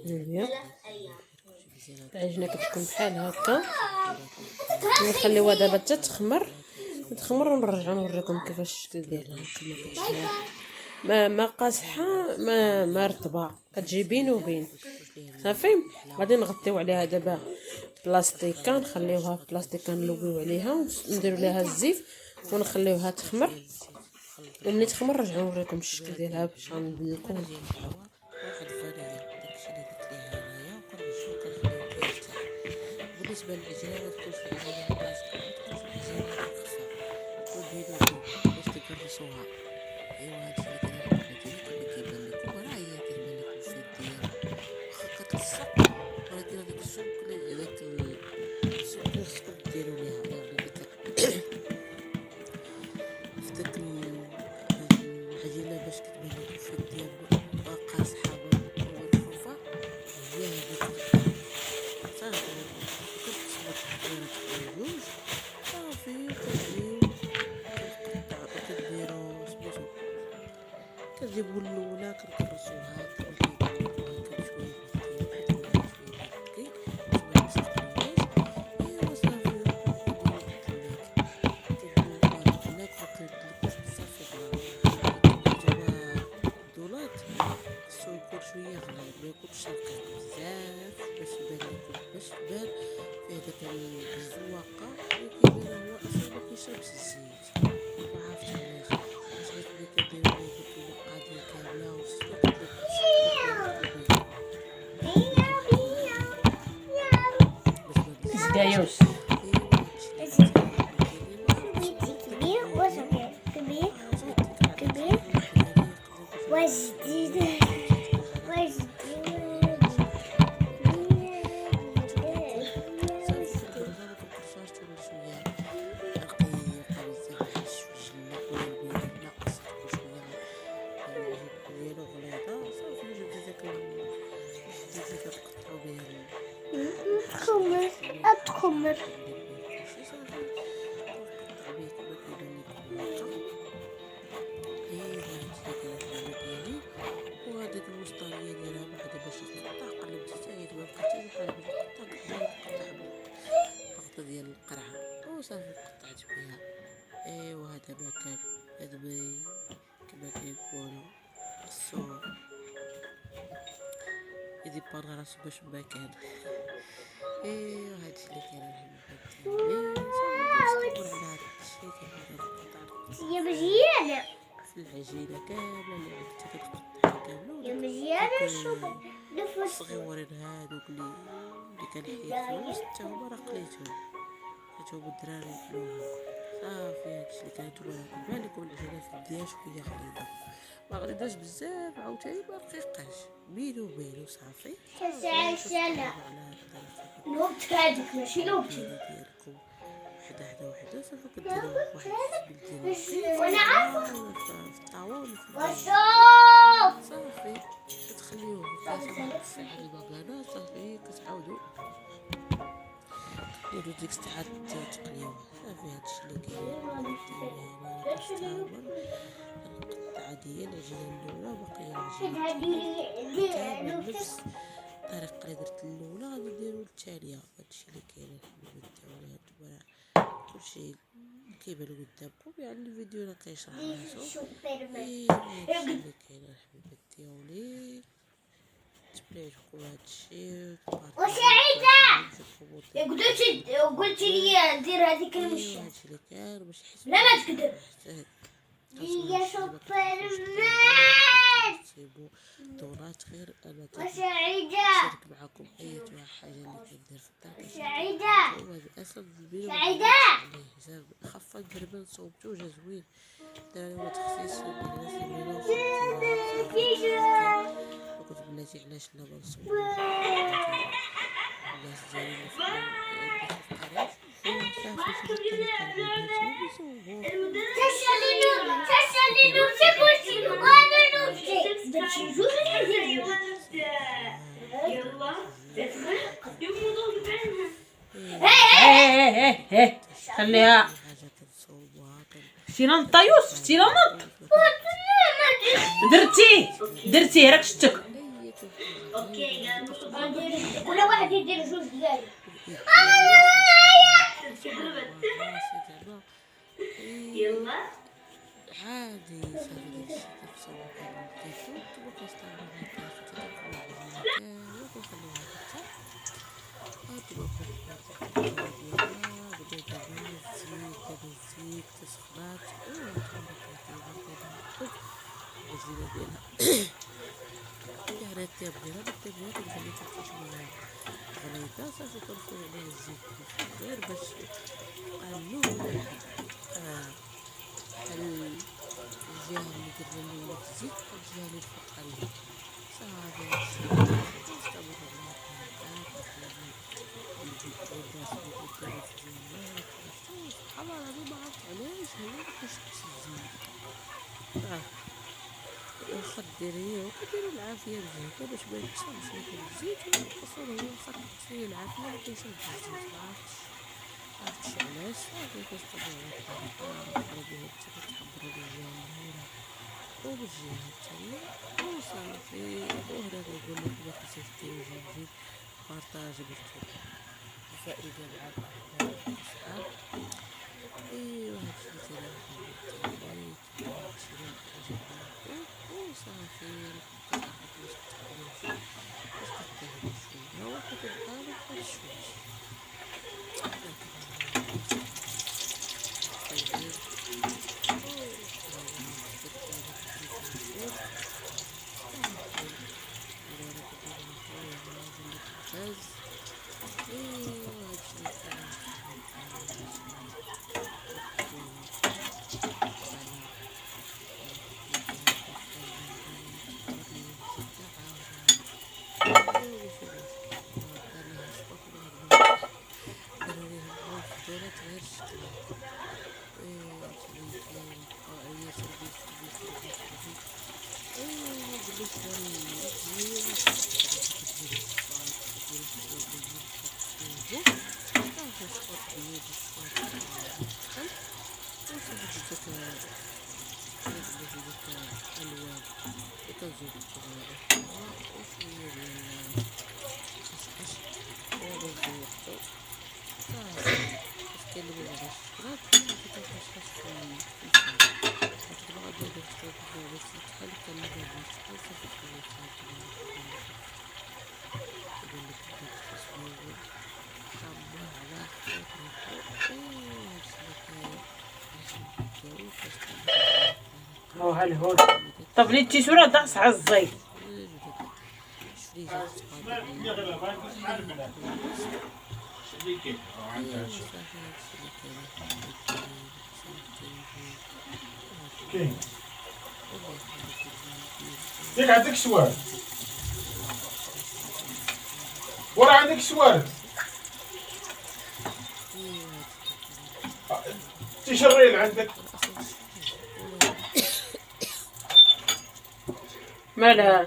هي العجينه كتكون بحال هكا. نخليوها دابا حتى تخمر ونرجعو نوريكم كيفاش الشكل ديالها. ما قاصحه ما رطبه، كتجي بين وبين صافي. غادي نغطيو عليها دابا بلاستيكه، نخليوها في بلاستيكه نلويو عليها ونديرو ليها الزيت ونخليوها تخمر. وملي تخمر نرجعو نوريكم الشكل ديالها باش غنبين لكم. واحد الفانيه داكشي اللي درت ليها هنايا وكنرجعو كنخليو كيرتاح. بالنسبه للعجينه ما تكونش العجينه بلاصتها، ما تكونش العجينه خفيفه، تكون بين باش تكرسوها. ايوا هادشي اللي كنعمل ديالي كما كيبان لكم، راه هي كتبان لكم في يديا واخا كتلصق، ولكن هذاك السمك هذاك السمك خصكم ديروا ليها يعني في داك العجينه باش كتبان لكم في يديا قاصحه ورفوفه، هي هذيك صافي. كتصبر دايره جوج صافي، كديرو سميتو كنجيبو الاولى كنكرسوها كنكيبانوها كبشويه ايوا صافي. الدولات خصو يكون شويه غليظ، ما يكونش رقيق بزاف باش يبان لكم، باش تبان فيه داك الزواقه اللي كيبان هو اصلا ما كيشربش الزيت. وعرفت علاش؟ باش غير ملي كديروا ليه ديك المقادير كامله وصلتو زدايوس تخمر وهذاك المسطريه ديالها بعدا باش تقطع قلبت حتى هي ما بقات حتى شي حاجه باش تقطع ديال القرعه وصافي قطعت بها. ايوا هذا ما كان هذا كما كيقولوا خصو يديبار راسو باش ما كان. ايوا هادشي اللي كاين الحمد لله. يا مزيانة في العجينه كامله اللي عندك كتقطعها كامله يا مزيانة. شوف نفس الصغيورين هادوك اللي كنحيد فلوس حتى هما راه قليتهم الدراري ياكلوها صافي. هادشي اللي كان نتوما كيبان لكم العجينه في يديا شويه غليظه، ما غليظاش بزاف عاوتاني ما رقيقاش، بين وبين وصافي. سلام نوبتك هاديك ماشي نوبتي ديالكم وحده صافي كديروا واحد الزبل وانا عارفة في الطاوله وشوف صافي كتخليوه 3 ساعات البقاله صافي. كتعاودوا ديروا ديك الساعات تقليوها صافي. هادشي اللي كاين نقطع ديال العجينه الاولى وباقي العجينه كامل نفس الطريقه اللي درت الاولى غادي نديرو الثانيه. هادشي اللي كاين الحمد لله. كلشي كيبان قدامكم يعني الفيديو راه كيشرح راسو. هادشي اللي كاين الحمد ديالي. تبارك هادشي وسعيدة قلت لي دير هذيك المشي. هادشي اللي كان باش يحس لا ما تقدر يا سوبرمان. تصيبوا دورات غير انا وسعيدة نشارك معكم اي حاجه اللي كندير في الدار. سعيدة هو اصلا الفيديو سعيدة خفا قربان صوبتو جا زوين. دار هو تخصيص الناس اللي كنت بلاتي علاش لا بنصوب الناس ديالي خليها شتينا نطيوس شتينا نط درتي راك شتك اوكي كل واحد يدير جوج دقايق. يلا عادي صافي داكشي كتصور الكيتو وكيستعملوا هكا وكيخليوها حتى دابا بدا دابا الزيت تسخنات والزينة ديالها يعني الطياب ديالها كنخلي حتى شوية غليظة صافي كنخوي عليها الزيت غير باش قالوا بحال الجهة اللي درنا الأولى في الزيت والجهة اللي الفوق قليل صافي هادشي كنستعملو سبحان الله العظيم معرفت علاش هي مكتشدش الزيت واخا ديريه وكديرو العافية مزيان باش ميتشربش لكن الزيت الأصل هو واخا تشري العافية مكيشربش الزيت معرفتش علاش صافي كنستعملو هاد الطريقة نقربوها حتى كتحمر هاد الجهة الأولى وبالجهة الثانية وصافي وهنا كنقولك إلا كنتي ديرو جنجبيل بارطاجي الفائدة مع الأصحاب ايوا هادشي اللي وصافي باش كتطيبو شوية وكتبقى لك الشويش هل هو طب لي التيشيرت داس على الزيت ياك عندك سوارد ورا عندك سوارد تشريل عندك مالها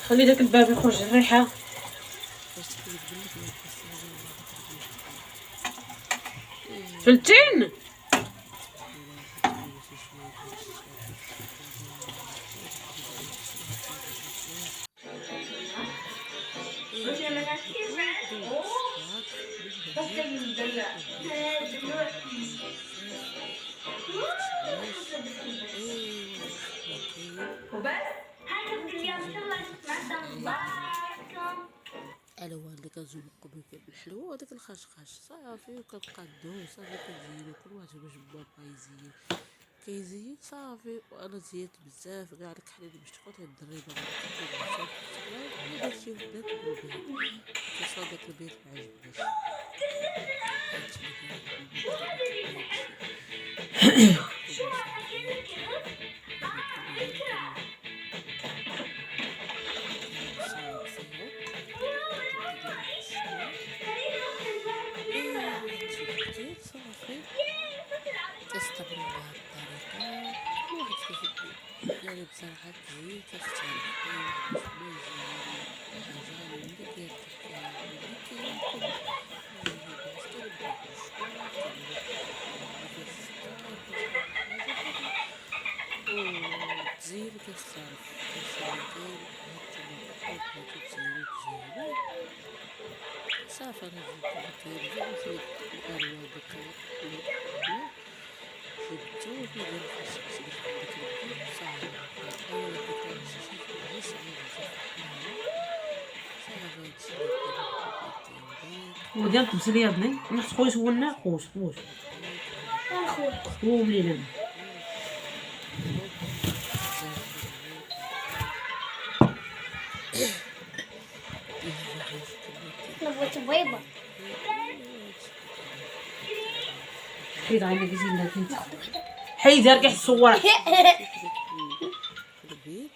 خلي داك الباب يخرج الريحه فلتين كنزوقو بالحلوى وداك الخشخاش صافي، وكنقادو صافي كنزينو كل واحد باش بابا يزين كيزين صافي. وانا زينت بزاف كاع داك الحليب باش تقول الدريبه بزاف داكشي ولات بالبيض كيصاوب داك البيض معجبنيش. صافي كنستمر بهاد الطريقة كل واحد كيف يعني بصراحة تزيد تختلف أي واحد باش ما يزين حاجة اللي كيرتاح فيها اللي كياكل باش كيبدا بالشكلاط كيبدا وتزيد وكتختلف كاين هاد التمر تزينو صافي. انا زدت الكريم الالوان زدتو وكندير الخصخص ديال داك البيض صافي. اول ديك الشيشه غير صغير صافي هادشي هو ديال الطبس الياباني نحس خويا هو خوش هو ملينا نبغي بيضة. حيد عينك زين انت حيد ركح الصور البيض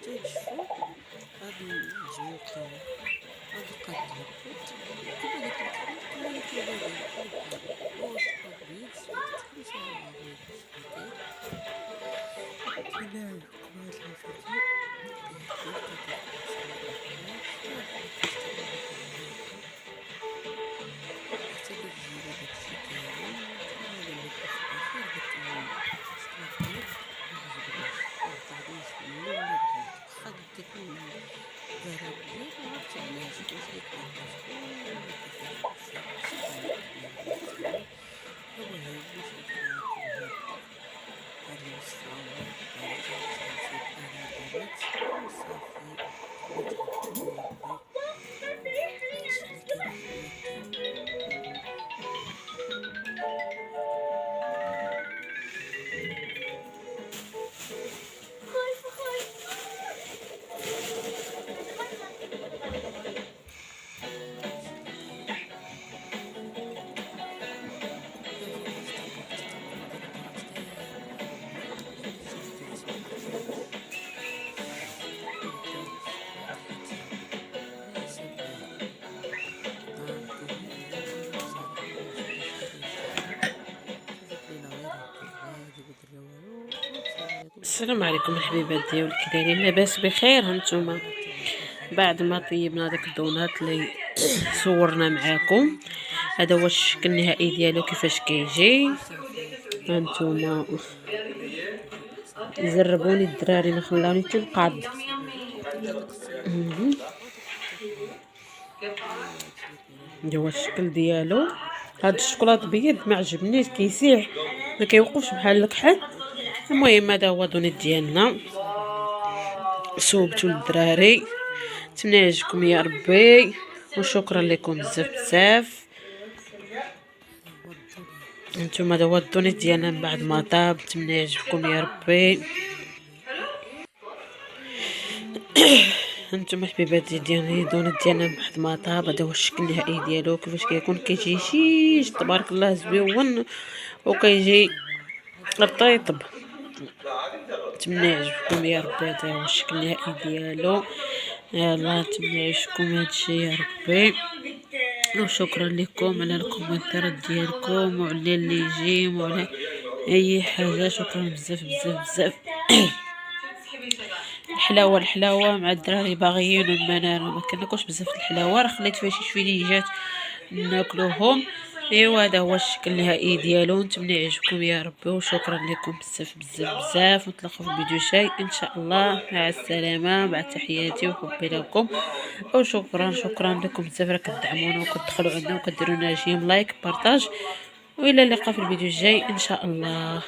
تنشفو غادي نزوقو غادي نقادو كيما قلت لك كيما واش البيض تخلي صافي كنعرف هاد الفيديو السلام عليكم الحبيبات ديالي، كي دايرين؟ لاباس بخير؟ هانتوما بعد ما طيبنا داك الدونات اللي صورنا معاكم، هذا هو الشكل النهائي ديالو كيفاش كيجي. هانتوما جربوني الدراري ما خلاوني تنقاد. هذا هو الشكل ديالو. هاد الشوكولاط بيض ما عجبنيش كيسيح ما كيوقفش بحال الكحل. المهم هذا هو دونيت ديالنا صوبتو للدراري. نتمنى يعجبكم يا ربي وشكرا لكم بزاف بزاف. انتم هذا هو الدونيت ديالنا من بعد ما طاب. نتمنى يعجبكم يا ربي. انتم الحبيبات ديالي الدونيت ديالنا من بعد ما طاب. هذا هو الشكل النهائي ديالو كيفاش كيكون. كيجي شيش تبارك الله زويون وكيجي رطيطب. نتمنى يعجبكم يا ربي. هذا هو الشكل النهائي ديالو. يلا نتمنى يعجبكم هادشي يا ربي وشكرا لكم على الكومنتات ديالكم وعلى اللي جيم وعلى اي حاجه. شكرا بزاف بزاف بزاف. الحلاوه مع الدراري باغيين المنال ما كناكلش بزاف الحلاوه، راه خليت فيها شي شويليجات ناكلوهم. ايوا هذا هو الشكل النهائي ديالو. نتمنى يعجبكم يا ربي وشكرا لكم بزاف بزاف بزاف. نتلاقاو في فيديو جاي ان شاء الله. مع السلامه، مع تحياتي وحبي لكم وشكرا لكم بزاف. راه كتدعمونا وكتدخلوا عندنا وكديروا لنا جيم لايك بارطاج. والى اللقاء في الفيديو الجاي ان شاء الله.